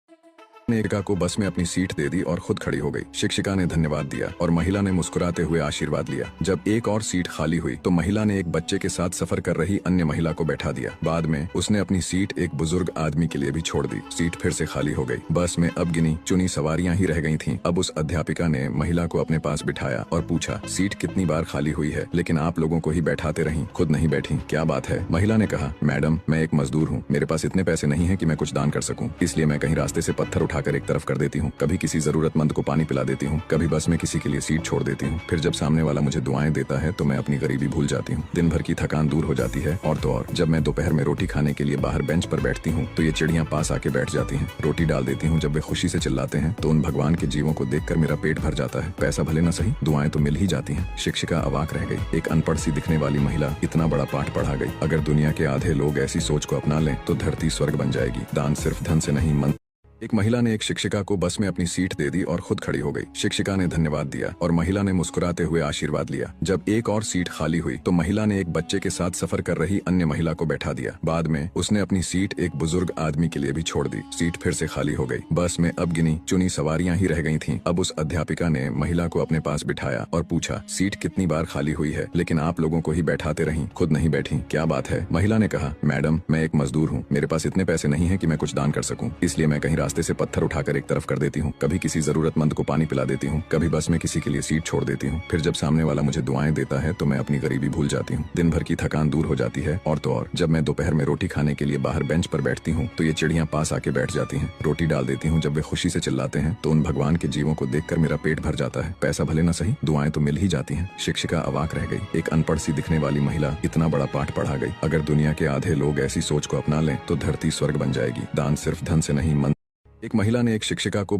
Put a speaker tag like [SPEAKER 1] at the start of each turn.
[SPEAKER 1] शिक्षिका को बस में अपनी सीट दे दी और खुद खड़ी हो गई। शिक्षिका ने धन्यवाद दिया और महिला ने मुस्कुराते हुए आशीर्वाद लिया। जब एक और सीट खाली हुई तो महिला ने एक बच्चे के साथ सफर कर रही अन्य महिला को बैठा दिया। बाद में उसने अपनी सीट एक बुजुर्ग आदमी के लिए भी छोड़ दी। सीट फिर से खाली हो गई। बस में अब गिनी चुनी सवारियां ही रह गई थीं। अब उस अध्यापिका ने महिला को अपने पास बिठाया और पूछा, सीट कितनी बार खाली हुई है, लेकिन आप लोगों को ही बैठाते रहीं, खुद नहीं बैठी, क्या बात है? महिला ने कहा, मैडम, मैं एक मजदूर हूँ, मेरे पास इतने पैसे नहीं है कि मैं कुछ दान कर सकूं, इसलिए मैं कहीं रास्ते से पत्थर उठाकर एक तरफ कर देती हूँ, कभी किसी जरूरतमंद को पानी पिला देती हूँ, कभी बस में किसी के लिए सीट छोड़ देती हूँ। फिर जब सामने वाला मुझे दुआएं देता है तो मैं अपनी गरीबी भूल जाती हूँ। दिन भर की थकान दूर हो जाती है। और तो और जब मैं दोपहर में रोटी खाने के लिए बाहर बेंच पर बैठती हूँ तो ये चिड़ियां पास आके बैठ जाती हैं, रोटी डाल देती हूँ। जब वे खुशी से चिल्लाते हैं तो उन भगवान के जीवों को देखकर मेरा पेट भर जाता है। पैसा भले न सही, दुआएं तो मिल ही जाती हैं। शिक्षिका अवाक रह गई। एक अनपढ़ सी दिखने वाली महिला इतना बड़ा पाठ पढ़ा गई। अगर दुनिया के आधे लोग ऐसी सोच को अपना लें तो धरती स्वर्ग बन जाएगी। दान सिर्फ धन से नहीं, मन। एक महिला ने एक शिक्षिका को बस में अपनी सीट दे दी और खुद खड़ी हो गई। शिक्षिका ने धन्यवाद दिया और महिला ने मुस्कुराते हुए आशीर्वाद लिया। जब एक और सीट खाली हुई तो महिला ने एक बच्चे के साथ सफर कर रही अन्य महिला को बैठा दिया। बाद में उसने अपनी सीट एक बुजुर्ग आदमी के लिए भी छोड़ दी। सीट फिर से खाली हो गई। बस में अब गिनी चुनी सवारियां ही रह गई थीं। अब उस अध्यापिका ने महिला को अपने पास बिठाया और पूछा, सीट कितनी बार खाली हुई है, लेकिन आप लोगों को ही बैठाते रहीं, खुद नहीं बैठी, क्या बात है? महिला ने कहा, मैडम, मैं एक मजदूर हूँ, मेरे पास इतने पैसे नहीं है कि मैं कुछ दान कर सकूं, इसलिए मैं कहीं रास्ते से पत्थर उठाकर एक तरफ कर देती हूँ, कभी किसी जरूरतमंद को पानी पिला देती हूँ, कभी बस में किसी के लिए सीट छोड़ देती हूँ। फिर जब सामने वाला मुझे दुआएं देता है तो मैं अपनी गरीबी भूल जाती हूँ। दिन भर की थकान दूर हो जाती है। और तो और जब मैं दोपहर में रोटी खाने के लिए बाहर बेंच पर बैठती हूँ तो ये चिड़ियां पास आके बैठ जाती हैं, रोटी डाल देती हूँ। जब वे खुशी से चिल्लाते हैं तो उन भगवान के जीवों को देखकर मेरा पेट भर जाता है। पैसा भले न सही, दुआएं तो मिल ही जाती हैं। शिक्षिका अवाक रह गई। एक अनपढ़ सी दिखने वाली महिला इतना बड़ा पाठ पढ़ा गई। अगर दुनिया के आधे लोग ऐसी सोच को अपना लें तो धरती स्वर्ग बन जाएगी। दान सिर्फ धन से नहीं, मन। एक महिला ने एक शिक्षिका को